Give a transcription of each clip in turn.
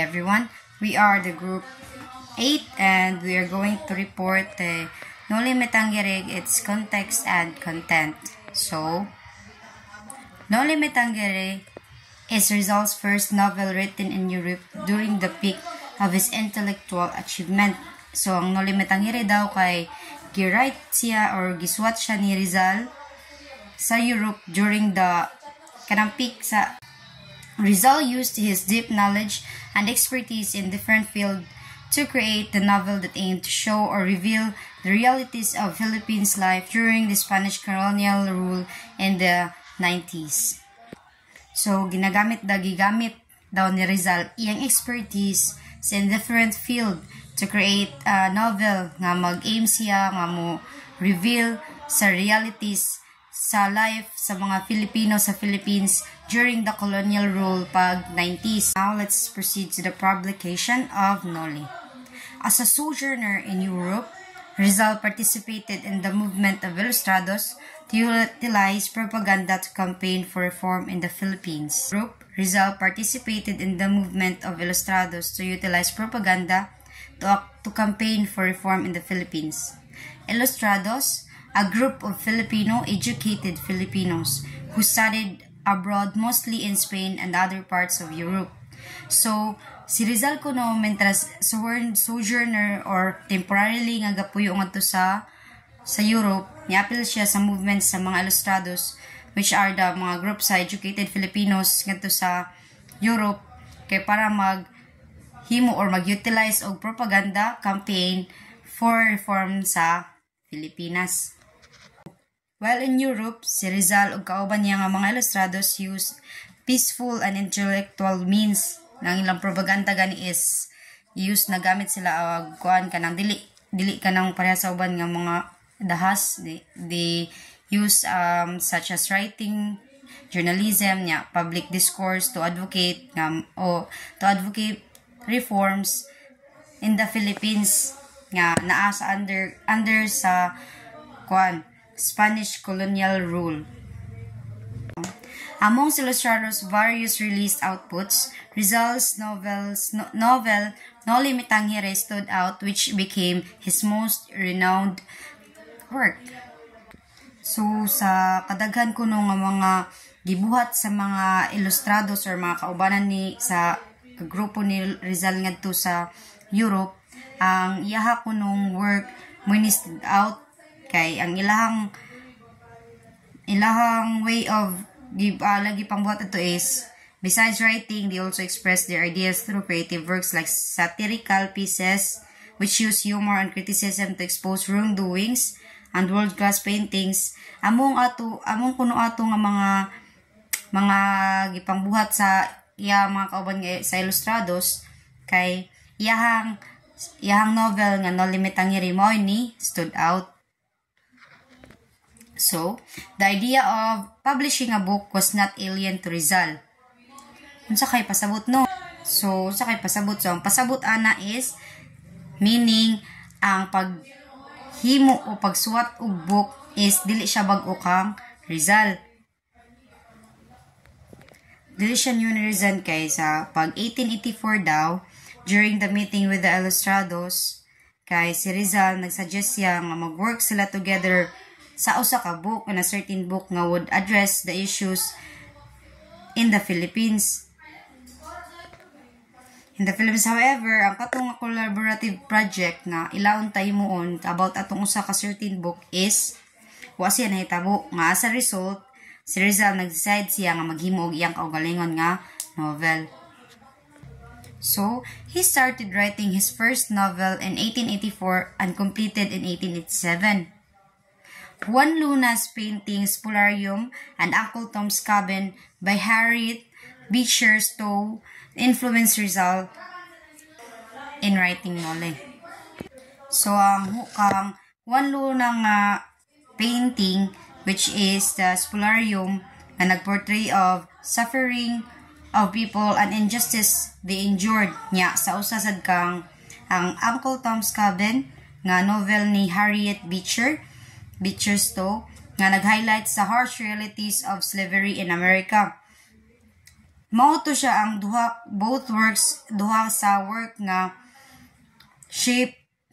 everyone. We are the group 8 and we are going to report the Noli Me Tangere, its context and content. So, Noli Me Tangere is Rizal's first novel written in Europe during the peak of his intellectual achievement. So, ang Noli Me Tangere daw kay gi-write siya or giswat siya ni Rizal sa Europe during the kanang peak sa Rizal used his deep knowledge and expertise in different fields to create the novel that aimed to show or reveal the realities of Philippines life during the Spanish colonial rule in the 90s. So, gigamit daw ni Rizal iyang expertise sa different field to create a novel nga mag-aim siya nga mo reveal sa realities sa life sa mga Filipino sa Philippines during the colonial rule pag 90s. Now, let's proceed to the publication of Noli. As a sojourner in Europe, Rizal participated in the movement of Ilustrados to utilize propaganda to campaign for reform in the Philippines. Rizal participated in the movement of Ilustrados to utilize propaganda to campaign for reform in the Philippines. Ilustrados, a group of Filipino-educated Filipinos who studied abroad mostly in Spain and other parts of Europe. So, si Rizal kuno mentras sojourner or temporarily nga gapuyo ngadto sa Europe, niapil siya sa movements sa mga Ilustrados, which are the mga group sa educated Filipinos ngadto sa Europe kay para maghimo or mag-utilize og propaganda campaign for reform sa Pilipinas. While in Europe, si Rizal ug kauban niya nga mga Ilustrados used peaceful and intellectual means ng ilang propaganda gani is use na gamit sila kuan kanang dili kanang pareha sa uban nga mga dahas they use such as writing, journalism, public discourse to advocate reforms in the Philippines nga naa sa under sa kuan Spanish colonial rule. Among Ilustrados' various released outputs, Rizal's novel Noli Me Tangere stood out, which became his most renowned work. So, sa kadaghan kuno nga mga gibuhat sa mga Ilustrados or mga kaubanan ni sa grupo ni Rizal ngadto sa Europe, ang iyaha kunong work mo ni stood out kay ang ilahang way of lagi pangbuhat ito is besides writing, they also express their ideas through creative works like satirical pieces which use humor and criticism to expose wrongdoings and world-class paintings among kuno ato nga mga gipangbuhat sa mga kauban sa Ilustrados kay iyahang novel nga Noli Me Tangere mo ni stood out. So, the idea of publishing a book was not alien to Rizal. Unsa kay pasabot no? So, unsa kay pasabot? So, ang pasabot ana is meaning ang paghimo o pagsuwat og book is dili siya bag-o kang Rizal. Dili siya new ni Rizal kay sa pag 1884 daw during the meeting with the Ilustrados kay si Rizal nagsuggest siya nga mag-work sila together sa usa ka book and a certain book nga would address the issues in the Philippines. In the Philippines, however, ang katong collaborative project nga ilaon tayo moon about atong usa ka certain book is wa siya nahitabo nga as a result si Rizal nag-decide siya nga maghimo og iyang kaugalingon nga novel. So, he started writing his first novel in 1884 and completed in 1887. Juan Luna's paintings Polarium and Uncle Tom's Cabin by Harriet Beecher Stowe influenced Rizal in writing Noli. So, ang Juan Luna nga painting which is the Polarium na nagportray of suffering of people and injustice they endured niya sa usasad kang ang Uncle Tom's Cabin nga novel ni Harriet Beecher Stowe nga nag-highlight sa harsh realities of slavery in America. Mao to siya ang both works, duha sa work nga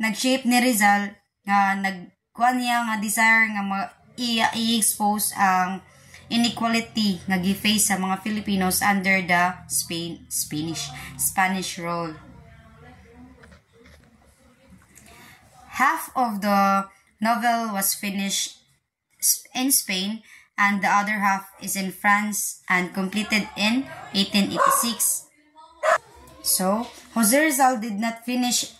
nag-shape ni Rizal nga nagkuha niya nga desire nga i-expose ang inequality nga gi-face sa mga Filipinos under the Spanish rule. Half of the novel was finished in Spain and the other half is in France and completed in 1886. So, Jose Rizal did not finish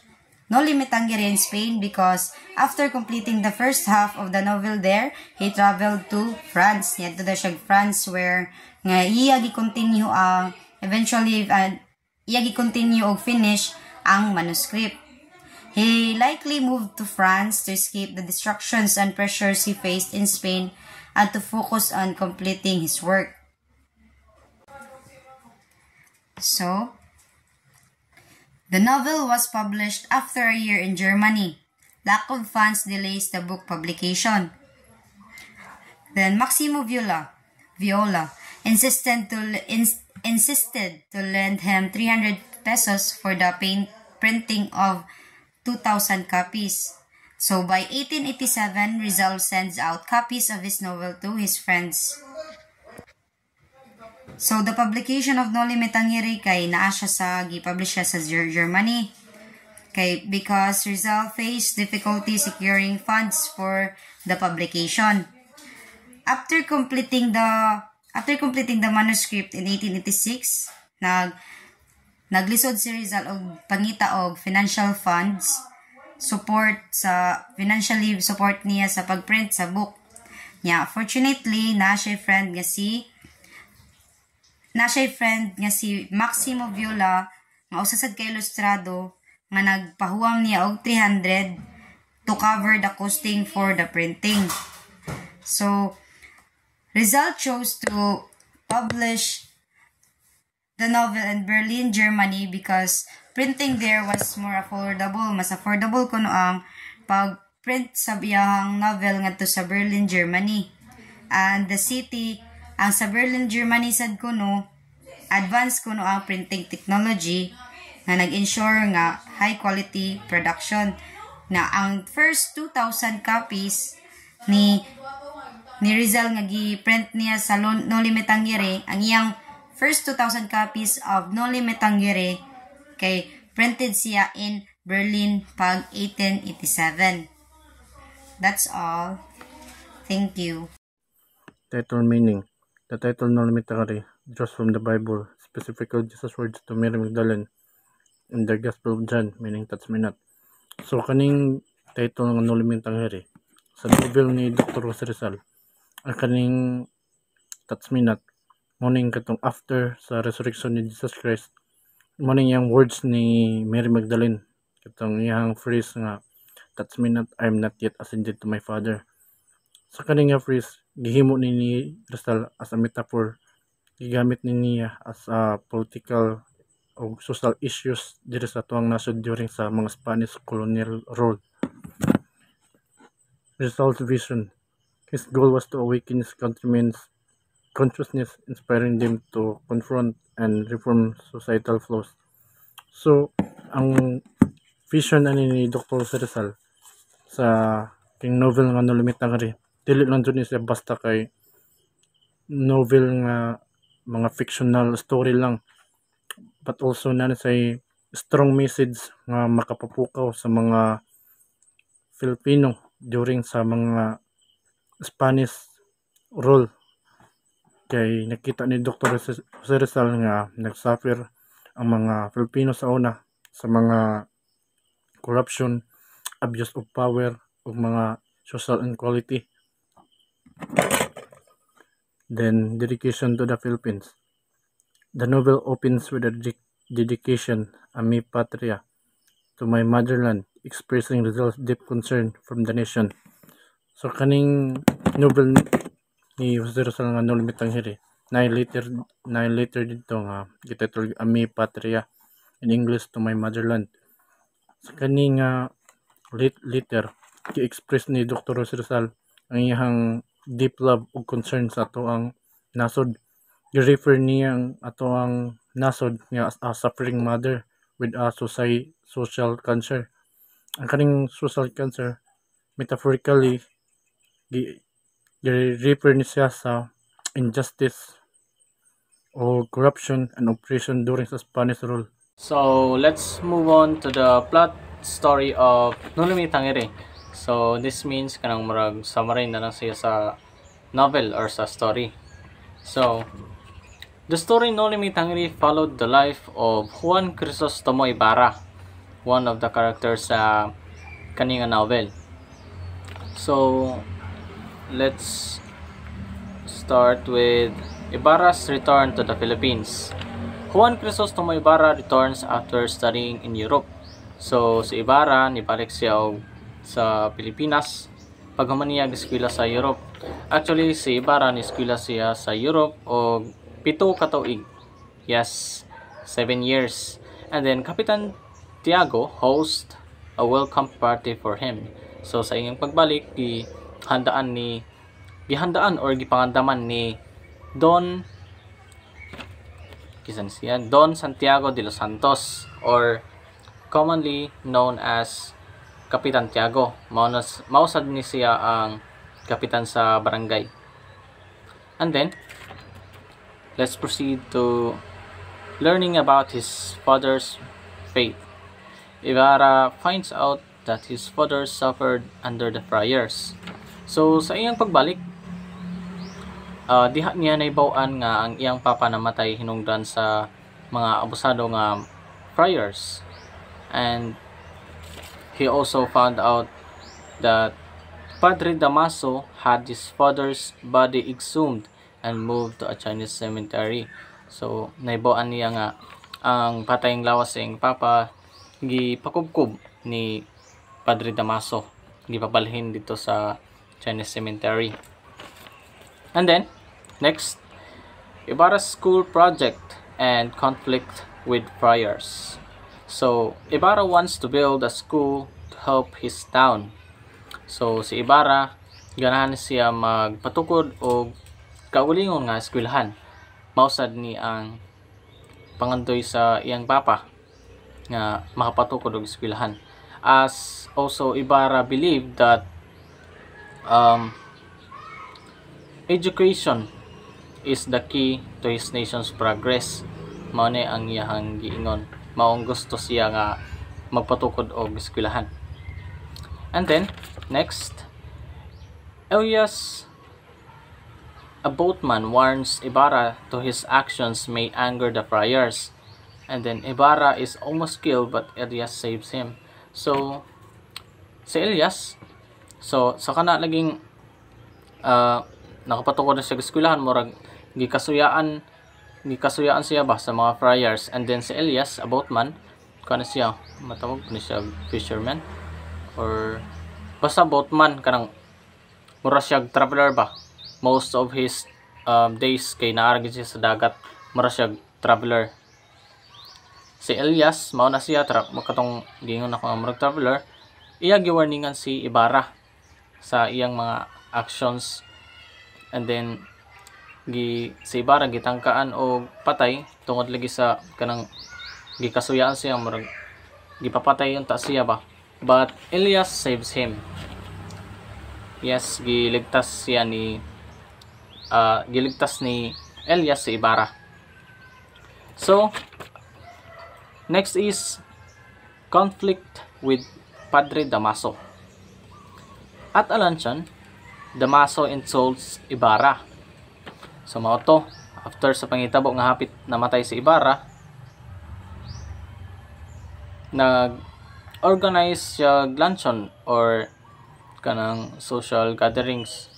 Noli Me Tangere in Spain because after completing the first half of the novel there, he traveled to France. Yadto daw siya France where nga iya gi-continue eventually iya gi-continue og finish ang manuscript. He likely moved to France to escape the distractions and pressures he faced in Spain and to focus on completing his work. So, the novel was published after a year in Germany. Lack of funds delays the book publication. Then Maximo Viola insisted to lend him 300 pesos for the printing of 2,000 copies. So by 1887, Rizal sends out copies of his novel to his friends. So the publication of Noli Me Tangere kay naa siya sa gi-publish siya sa Germany. Because Rizal faced difficulty securing funds for the publication. After completing the manuscript in 1886, naglisod si Rizal og pangita og financial funds financially support niya sa pagprint sa book. Fortunately, na siya friend nga si Maximo Viola nga usasad kay ilustrado nga nagpahuwam niya og 300 to cover the costing for the printing. So, Rizal chose to publish the novel in Berlin, Germany because printing there was more affordable. Mas affordable kuno ang pag-print sa iyang novel ngadto sa Berlin, Germany. And the city, ang sa Berlin, Germany sad kuno, advanced kuno ang printing technology na nag-ensure nga high quality production. Na ang first 2,000 copies ni Rizal nga gi-print niya sa Noli Me Tangere, ang iyang first 2,000 copies of Noli Me Tangere kay printed siya in Berlin pag 1887. That's all. Thank you. Title meaning. The title Noli Me Tangere draws from the Bible, specifically Jesus' words to Mary Magdalene in the Gospel of John, meaning touch me not. So kaning title ng Noli Me Tangere sa novel ni Dr. Jose Rizal, ang kaning touch me not, morning katong after sa resurrection ni Jesus Christ, morning yung words ni Mary Magdalene, katong iyang phrase nga touch me not, I am not yet ascended to my Father. Sa kaning phrase gihimo ni Rizal as a metaphor, gigamit niya as a political o social issues diri sa tuwang nasod during sa mga Spanish colonial rule. Rizal's vision. His goal was to awaken his countrymen's consciousness, inspiring them to confront and reform societal flaws. So, ang vision ni Dr. Jose Rizal sa king novel nga Noli Me Tangere, dili lang dun siya basta kay novel nga mga fictional story lang, but also na say strong message nga makapapukaw sa mga Filipino during sa mga Spanish rule. Kay nakita ni Dr. Jose Rizal nga nagsuffer ang mga Filipino sa una sa mga corruption, abuse of power, ug mga social inequality. Then dedication to the Philippines. The novel opens with a dedication, Ami Patria, to my motherland, expressing Rizal's deep concern from the nation. So kaning novel ni Jose Rizal nga Noli Me Tangere, na later dito nga gititle Ami Patria, in English to my motherland. Sa kaning later gi-express ni Dr. Jose Rizal ang iyang deep love ug concern sa ato ang nasod gi-refer niya ang ato ang nasod nga as a suffering mother with a social cancer. Ang kaning social cancer metaphorically gi-refer ni siya sa injustice o corruption and oppression during sa Spanish rule. So let's move on to the plot story of Nulumi Tangere. So this means kanang murag summary na lang siya sa novel or sa story. So the story Nolimi Tangere followed the life of Juan Crisostomo Ibarra, one of the characters sa kaning novel. So let's start with Ibarra's return to the Philippines. Juan Crisostomo Ibarra returns after studying in Europe. So si Ibarra nibalik siya sa Pilipinas paghuman niya eskwela sa Europe. Actually si Ibarra ni eskwela siya sa Europe og 7 ka tuig. Yes, 7 years. And then Kapitan Tiago host a welcome party for him. So sa iyang pagbalik gihandaan or gipangandaman ni Don Santiago de los Santos, or commonly known as Kapitan Tiago. Mausad ni siya ang kapitan sa barangay. And then let's proceed to learning about his father's fate. Ibarra finds out that his father suffered under the friars. So sa iyang pagbalik, diha niya naibaw-an nga ang iyang papa namatay hinungdan sa mga abusado nga friars. And he also found out that Padre Damaso had his father's body exhumed and moved to a Chinese cemetery. So naibaw-an niya nga ang patayng lawas sa iyang papa gipakubkob ni Padre Damaso, gipabalhin dito sa Chinese cemetery. And then next, Ibarra's school project and conflict with friars. So Ibarra wants to build a school to help his town. So si Ibarra ganahan siya magpatukod og kaugalingon nga eskwelahan. Mausad ni ang pangandoy sa iyang papa nga makapatukod og eskwelahan. As also Ibarra believed that education is the key to his nation's progress. Mao ni ang iyang giingon. Maong gusto siya nga magpatukod og eskwelahan. And then next, Elias, a boatman, warns Ibarra to his actions may anger the friars. And then Ibarra is almost killed but Elias saves him. So si Elias, so sa kana laging nakapatukod na siya sa eskwelahan, murag gikasuyaan siya ba sa mga friars. And then si Elias, a boatman, kana siya matawag ni siya fisherman or basta boatman, kanang mura siya traveler ba. Most of his days kay naaragid siya sa dagat, mura siya traveler. Si Elias mao na siya makatong gingon ako nga murag traveler. Iya giwarningan si Ibarra sa iyang mga actions. And then si Ibarra gitangkaan og patay tungod lagi sa kanang gikasuyaan siya, murag gipapatay yung siya ba. But Elias saves him. Yes, giligtas ni Elias si Ibarra. So next is conflict with Padre Damaso. At a luncheon, Damaso insults Ibarra. So mao to, after sa pangitabo nga hapit namatay si Ibarra, nag-organize siya luncheon or kanang social gatherings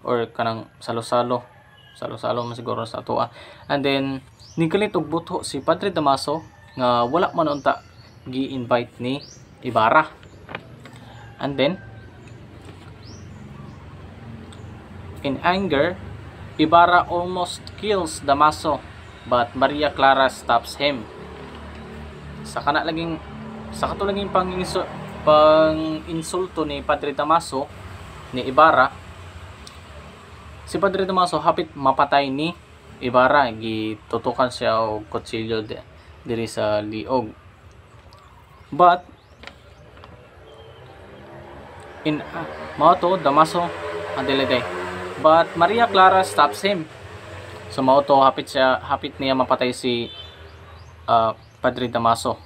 or kanang salo-salo man siguro sa atoa. And then nikalit og butho si Padre Damaso nga wala man unta gi-invite ni Ibarra. And then in anger, Ibarra almost kills Damaso, but Maria Clara stops him. Sa katulaging pang-insulto ni Padre Damaso ni Ibarra, si Padre Damaso hapit mapatay ni Ibarra gitutukan siya og kutsilyo diri sa liog. But in mao to Damaso Adelaide. But Maria Clara stops him. So mao to hapit niya mapatay si Padre Damaso.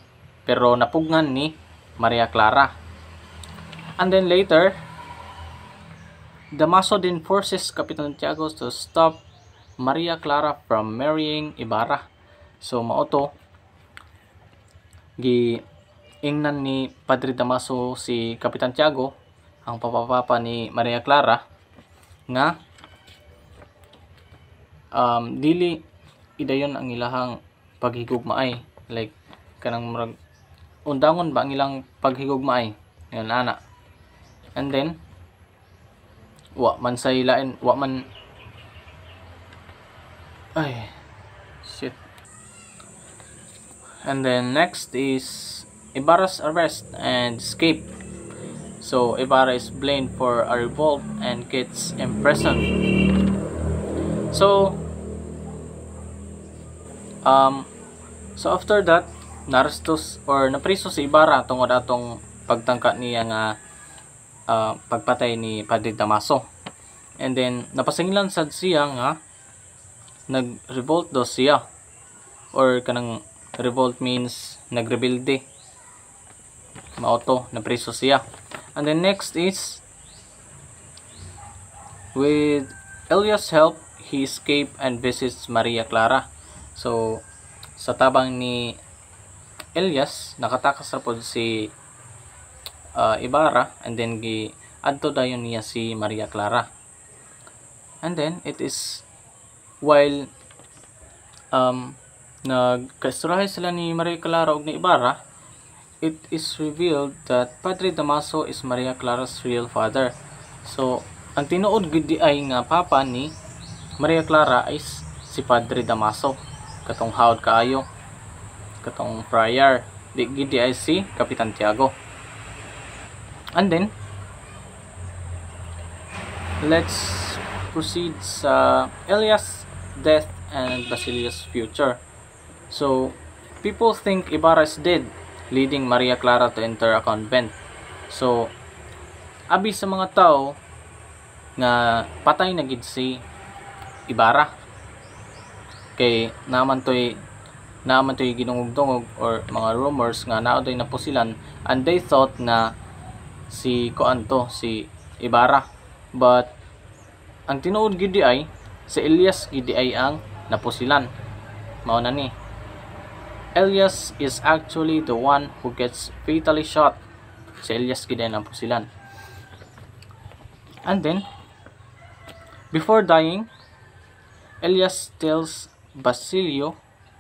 Pero napugnan ni Maria Clara. And then later, Damaso then forces Kapitan Tiago to stop Maria Clara from marrying Ibarra. So mao to giingnan ni Padre Damaso si Kapitan Tiago, ang papapapa ni Maria Clara, nga dili idayon ang ilahang paghigugmaay, like kanang murag undangon ba ang ilang paghigugmaay ngayon ana. And then wa man shit. And then next is Ibarra's arrest and escape. So Ibarra is blamed for a revolt and gets imprisoned. So after that, narestos or napriso si Ibarra tungod atong pagtangka niya nga pagpatay ni Padre Damaso. And then napasingilan sad siya nga nag-revolt do siya, or kanang revolt means nagrebelde. Mao to, napriso siya. And then next is with Elias' help, he escaped and visits Maria Clara. So sa tabang ni Elias, nakatakas na po si Ibarra, and then adto dayon niya si Maria Clara. And then it is while nagkaisturahay sila ni Maria Clara ug ni Ibarra, it is revealed that Padre Damaso is Maria Clara's real father. So ang tinuod gid ay nga papa ni Maria Clara is si Padre Damaso, katong hawd kaayo, katong friar, di gid ay si Kapitan Tiago. And then let's proceed sa Elias' death and Basilio's future. So people think Ibarra is dead, leading Maria Clara to enter a convent. So abi sa mga tao nga patay na gid si Ibarra, kay naman to'y ginungog-dungog or mga rumors nga naoday na posilan, and they thought na si Ibarra. But ang tinuod gid ay si Elias gid ay ang naposilan. Mao na ni, Elias is actually the one who gets fatally shot. Si Elias gid ay naposilan. And then before dying, Elias tells Basilio,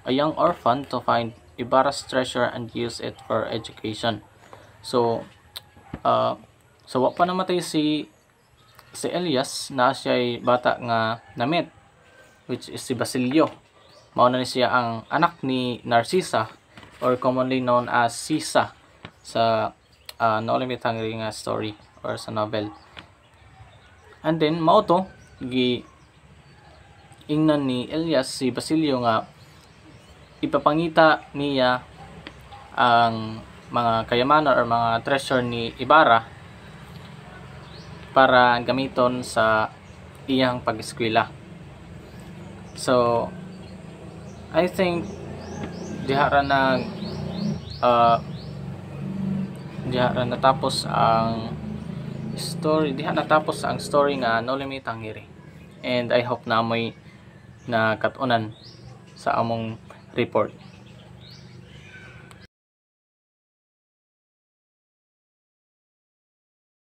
a young orphan, to find Ibarra's treasure and use it for education. So wa pa namatay si Elias, na siya'y bata nga namit, which is si Basilio. Mao na ni siya ang anak ni Narcisa, or commonly known as Sisa sa No Limit Hungry nga story or sa novel. And then mao to ingnan ni Elias si Basilio nga ipapangita niya ang mga kayamanan or mga treasure ni Ibarra para gamiton sa iyang pag-eskwela. So I think diha ra natapos ang story nga No Limit Hungry. And I hope na may nakatunan sa among report.